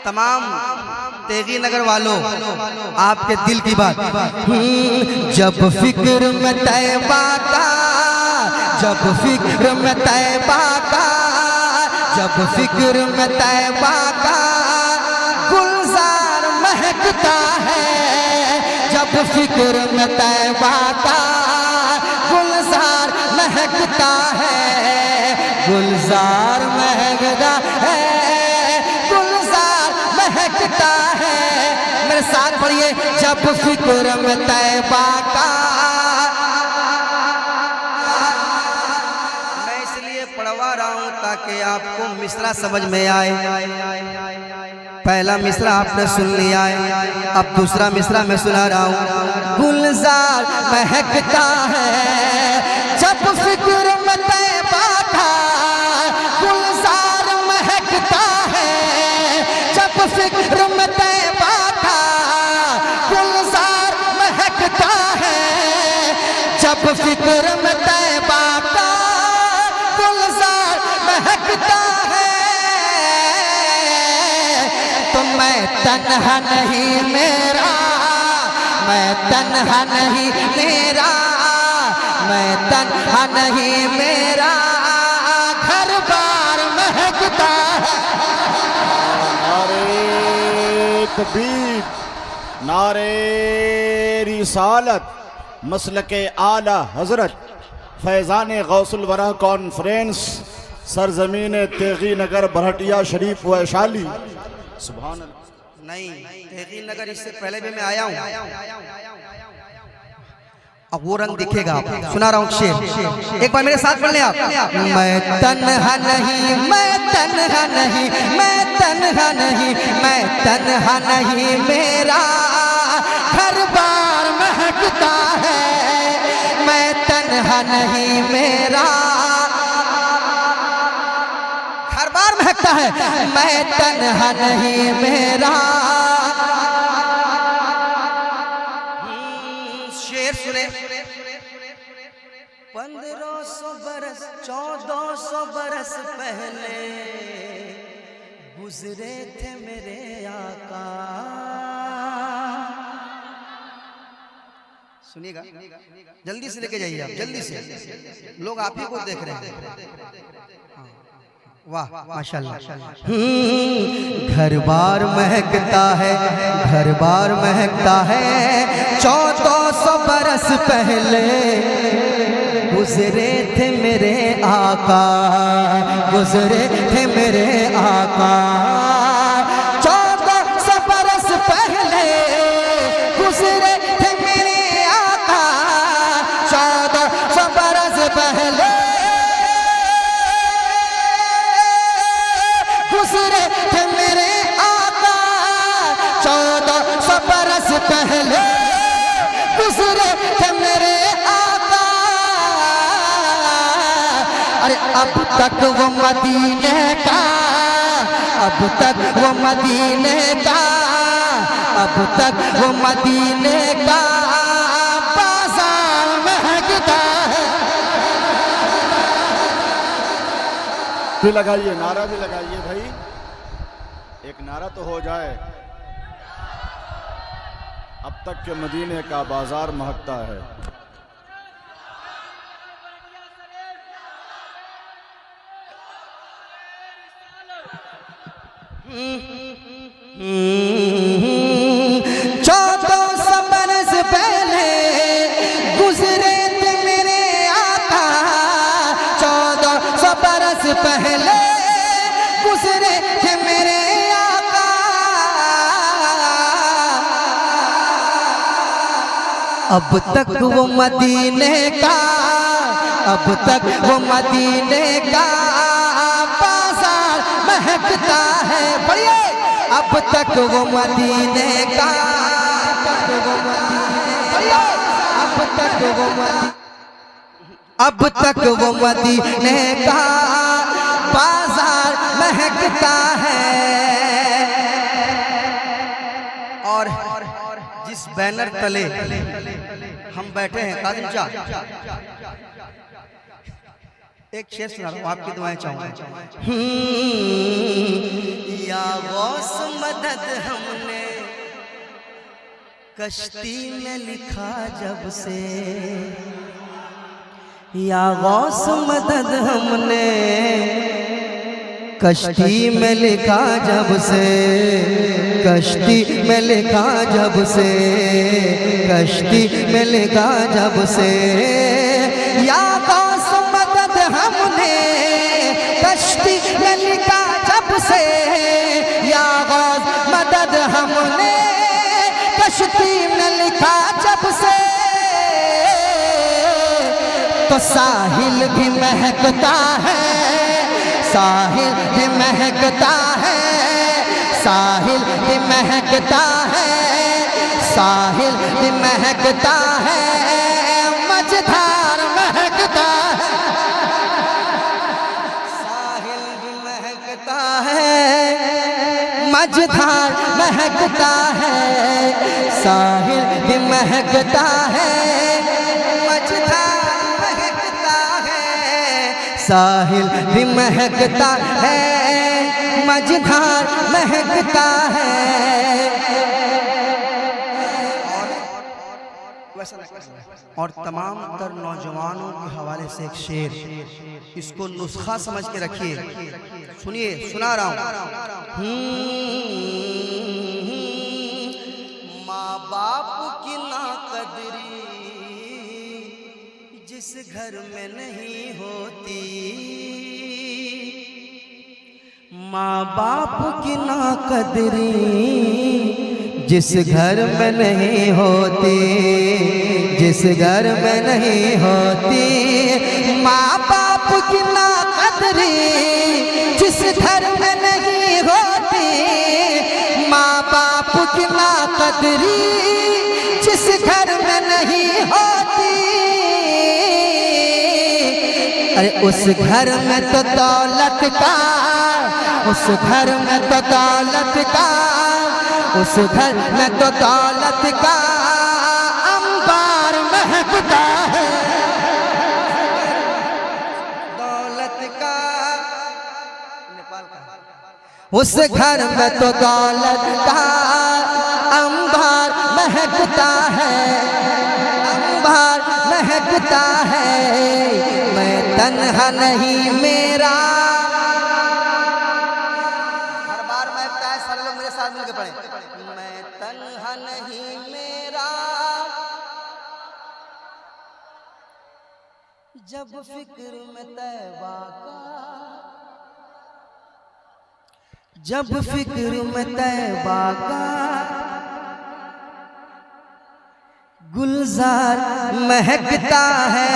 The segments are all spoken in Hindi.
तमाम तेगी नगर वालों, आपके दिल की बात। जब फिक्र में तैबा का, जब फिक्र में तैबा का, जब फिक्र में तैबा का गुलजार महकता है, जब फिक्र में तैबा का गुलजार महकता है, गुलजार महकता है, गुलजार महकता है। मेरे साथ पढ़िए, जब फिक्र में तैबा का। मैं इसलिए पढ़वा रहा हूं ताकि आपको मिसरा समझ में आए। पहला मिसरा आपने सुन लिया है, अब दूसरा मिसरा मैं सुना रहा हूं। गुलजार महकता है जब फिक्र में तैबा का, गुलजार महकता है जब फिक्र में तैबा का, गुलजार महकता है जब फिक्र में तैबा का, गुलजार महकता है। तो मैं तन्हा नहीं मेरा, मैं तन्हा नहीं मेरा, मैं तन्हा नहीं मेरा, घर बार महकता है। नारे तकबीर, नारे रिसालत, मसलके आला हजरत फैज़ान गौसुल वरा कॉन्फ्रेंस, सरजमीन तेगी नगर बरहटिया शरीफ वैशाली। सुभान अल्लाह। नहीं, तेगी नगर इससे पहले भी मैं आया हूँ। अब वो रंग दिखेगा। सुना रहा हूँ शेर, एक बार मेरे साथ पढ़ लें आप। मैं तन्हा नहीं, मैं तन्हा नहीं, मैं तन्हा नहीं, मैं तन्हा नहीं मेरा, घर बार महकता है। मैं तन्हा नहीं मेरा, घर बार महकता है। मैं तन्हा नहीं मेरा। शेर सुने। 1500 बरस 1400 बरस पहले गुजरे थे मेरे आका। सुनिएगा, जल्दी से लेके जाइए आप, जल्दी से, लोग आप ही को देख रहे हैं। वाह माशाल्लाह। घर बार महकता है, घर बार महकता है। 1400 बरस पहले गुजरे थे मेरे आका, गुजरे थे मेरे आका। 1400 बरस पहले गुजरे थे मेरे आका, 1400 बरस पहले गुजरे थे मेरे आका। 1400 बरस पहले गुजरे थे मेरे आका। अरे अब तक वो मदीने का, अब तक वो मदीने का, अब तक वो मदीने का बाजार महकता है। भी लगाइए, नारा भी लगाइए भाई, एक नारा तो हो जाए। अब तक के मदीने का बाजार महकता है। चौदह सौ बरस पहले गुजरे थे मेरे आका। 1400 बरस पहले गुजरे थे मेरे आका। अब तक वो मदीने का, अब तक वो मदीने का बाजार महकता है। बढ़िए, अब तक वो मदीने का, अब तक वो मदीने, अब तक वो मदीने का बाजार महकता है। और जिस बैनर तले हम बैठे हैं कादिम चा, एक शेर सुना रहा हूँ, आपकी दुआएं चाहूंगा। या गौस मदद हमने कश्ती में लिखा जब से, या गौस मदद हमने कश्ती में लिखा जब से, कश्ती में लिखा जब से, कश्ती में लिखा जब से, या गौस मदद हमने कश्ती में लिखा जब से, या गौस मदद हमने कश्ती में लिखा जब से, तो साहिल भी महकता है, साहिल भी महकता है, साहिल भी महकता है, साहिल भी महकता है, मझधार महकता है, साहिल भी महकता है, मझधार महकता है, साहिल भी महकता है, मझधार महकता है, साहिल भी महकता है, मझधार महकता है। और तमाम तर नौजवानों के हवाले से एक शेर, इसको नुस्खा समझ के रखिए, सुनिए, सुना रहा हूँ। माँ बाप की नाकदरी जिस घर में नहीं होती, माँ बाप की नाकदरी जिस घर में नहीं होती, जिस घर में नहीं होती, माँ बाप की नाकदरी जिस घर में नहीं होती, माँ बाप की नाकदरी जिस घर में नहीं होती, अरे उस घर में तो दौलत का, उस घर में तो दौलत का, उस घर में तो दौलत का अंबार महकता है, दौलत का, नेपाल का, उस घर में तो दौलत का अंबार महकता है, अंबार महकता है। मैं तन्हा नहीं मेरा, हर बार महकता है, सारे लोग मेरे साथ मिलकर पढ़े। मैं तन्हा नहीं मेरा, जब फिक्र में तैबा का, जब फिक्र में तैबा का गुलजार महकता है।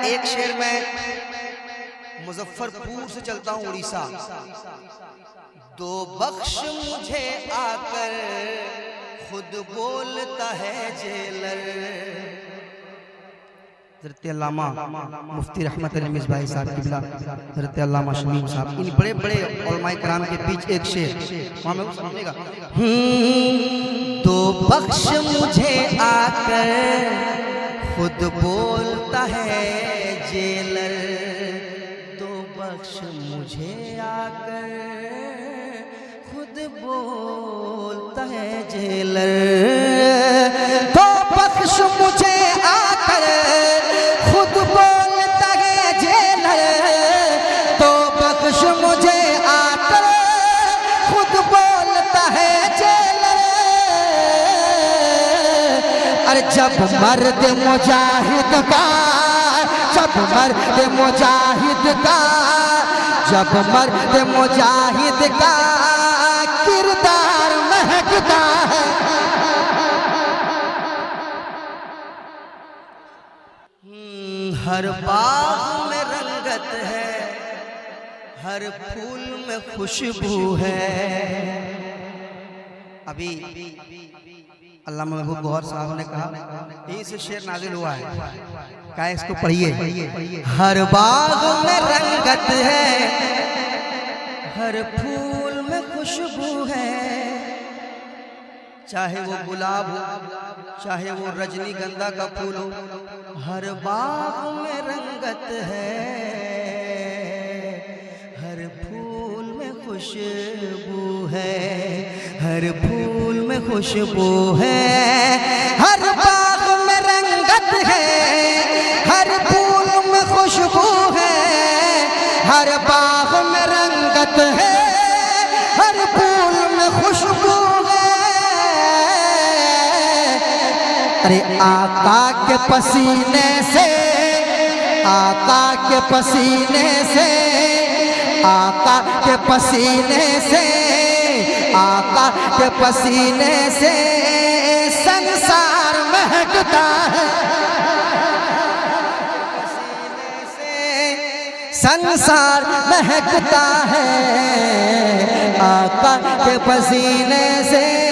एक शेर में मुजफ्फरपुर से चलता हूँ उड़ीसा। दो बख्श मुझे आकर खुद बोलता है जेलर। हज़रत अल्लामा मुफ्ती रहमत अली मिसबाही साहब किबला, हज़रत अल्लामा शमीम साहब, इन बड़े बड़े उलमाए कराम के बीच एक शेर वहाँ में समझेगा। दो बख्श मुझे आकर खुद बोलता है जेलर, दो बख्श मुझे आकर खुद बोलता है जेलर, दो बख्श मुझे आकर खुद बोलता है जेलर, दो बख्श मुझे आकर खुद बोलता है जेलर। अरे जब मर्द मुजाहिद का, जब मर्द मुजाहिद का, जब मर्द मुजाहिद का किरदार महकता है। हर बाग में रंगत है, हर फूल में खुशबू है। अभी अल्लामा महबूब गौहर साहब ने कहा, यही से शेर नाजिल हुआ है, क्या इसको पढ़िए। हर बाग में रंगत है, हर फूल में खुशबू है, चाहे वो गुलाब हो, चाहे वो रजनीगंधा का फूल हो, हर बाग में रंगत है, हर फूल में खुशबू है, हर फूल में खुशबू है, हर बाग में रंगत है, हर फूल में खुशबू है, हर बाग में रंगत है, हर फूल में खुशबू है। अरे आका के पसीने से, आका के पसीने से, आका के पसीने से, आका के पसीने से संसार महकता है, पसीने से संसार महकता है, आका के पसीने से